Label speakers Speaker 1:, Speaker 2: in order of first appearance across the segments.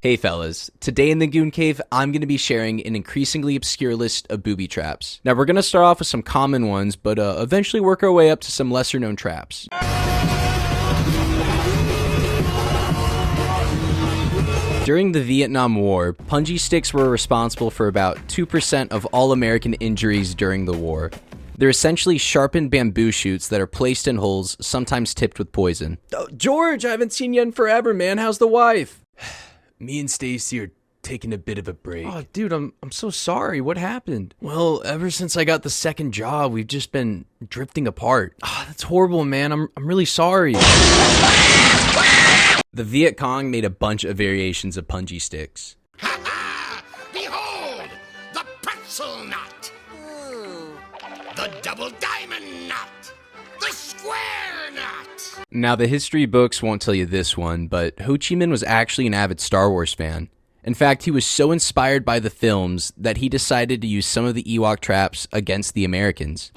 Speaker 1: Hey fellas, today in the Goon Cave, I'm going to be sharing an increasingly obscure list of booby traps. Now we're going to start off with some common ones, but eventually work our way up to some lesser known traps. During the Vietnam War, punji sticks were responsible for about 2% of all American injuries during the war. They're essentially sharpened bamboo shoots that are placed in holes, sometimes tipped with poison.
Speaker 2: Oh, George, I haven't seen you in forever, man. How's the wife?
Speaker 3: Me and Stacy are taking a bit of a break.
Speaker 2: Oh, dude, I'm so sorry. What happened?
Speaker 3: Well, ever since I got the second job, we've just been drifting apart.
Speaker 2: Oh, that's horrible, man. I'm really sorry.
Speaker 1: The Viet Cong made a bunch of variations of punji sticks.
Speaker 4: Ha ha! Behold, the pretzel knot, the double diamond knot, the square knot.
Speaker 1: Now, the history books won't tell you this one, but Ho Chi Minh was actually an avid Star Wars fan. In fact, he was so inspired by the films that he decided to use some of the Ewok traps against the Americans.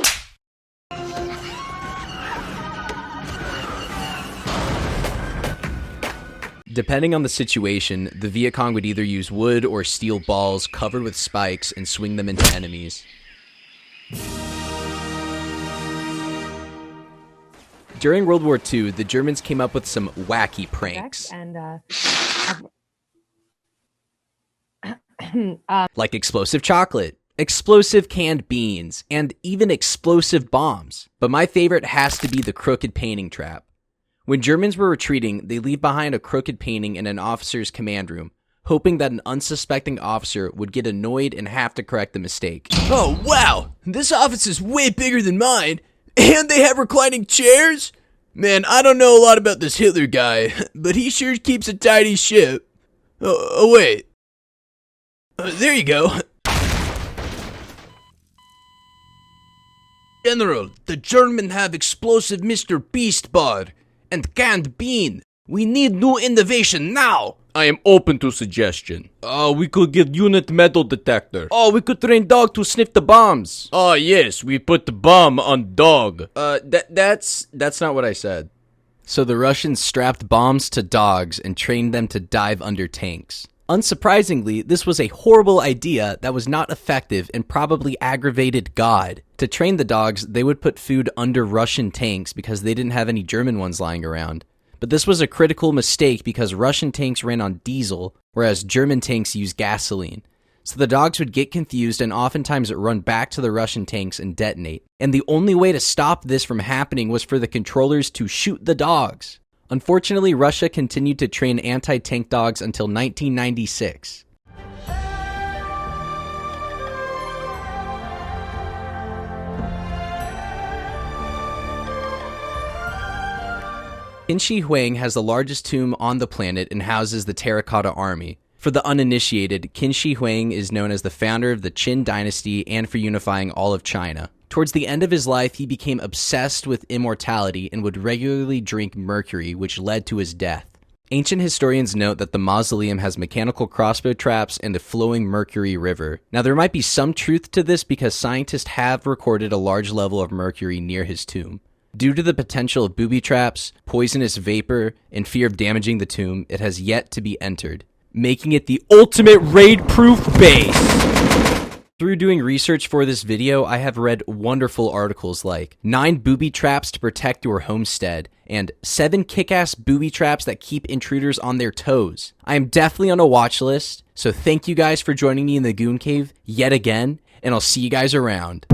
Speaker 1: Depending on the situation, the Viet Cong would either use wood or steel balls covered with spikes and swing them into enemies. During World War II, the Germans came up with some wacky pranks. Like explosive chocolate, explosive canned beans, and even explosive bombs. But my favorite has to be the crooked painting trap. When Germans were retreating, they leave behind a crooked painting in an officer's command room, hoping that an unsuspecting officer would get annoyed and have to correct the mistake.
Speaker 3: Oh, wow! This office is way bigger than mine! And they have reclining chairs? Man, I don't know a lot about this Hitler guy, but he sure keeps a tidy ship. Oh wait. There you go. General, the German have explosive Mr. Beast bar and canned bean. We need new innovation now. I am open to suggestion. We could get unit metal detector. We could train dog to sniff the bombs. Yes, we put the bomb on dog.
Speaker 1: That's not what I said. So the Russians strapped bombs to dogs and trained them to dive under tanks. Unsurprisingly, this was a horrible idea that was not effective and probably aggravated God. To train the dogs, they would put food under Russian tanks because they didn't have any German ones lying around. But this was a critical mistake because Russian tanks ran on diesel, whereas German tanks used gasoline. So the dogs would get confused and oftentimes run back to the Russian tanks and detonate. And the only way to stop this from happening was for the controllers to shoot the dogs. Unfortunately, Russia continued to train anti-tank dogs until 1996. Qin Shi Huang has the largest tomb on the planet and houses the Terracotta Army. For the uninitiated, Qin Shi Huang is known as the founder of the Qin dynasty and for unifying all of China. Towards the end of his life, he became obsessed with immortality and would regularly drink mercury, which led to his death. Ancient historians note that the mausoleum has mechanical crossbow traps and a flowing mercury river. Now, there might be some truth to this because scientists have recorded a large level of mercury near his tomb. Due to the potential of booby traps, poisonous vapor, and fear of damaging the tomb, it has yet to be entered, making it the ultimate raid-proof base. Through doing research for this video, I have read wonderful articles like 9 booby traps to protect your homestead and 7 kick-ass booby traps that keep intruders on their toes. I am definitely on a watch list, so thank you guys for joining me in the Goon Cave yet again, and I'll see you guys around.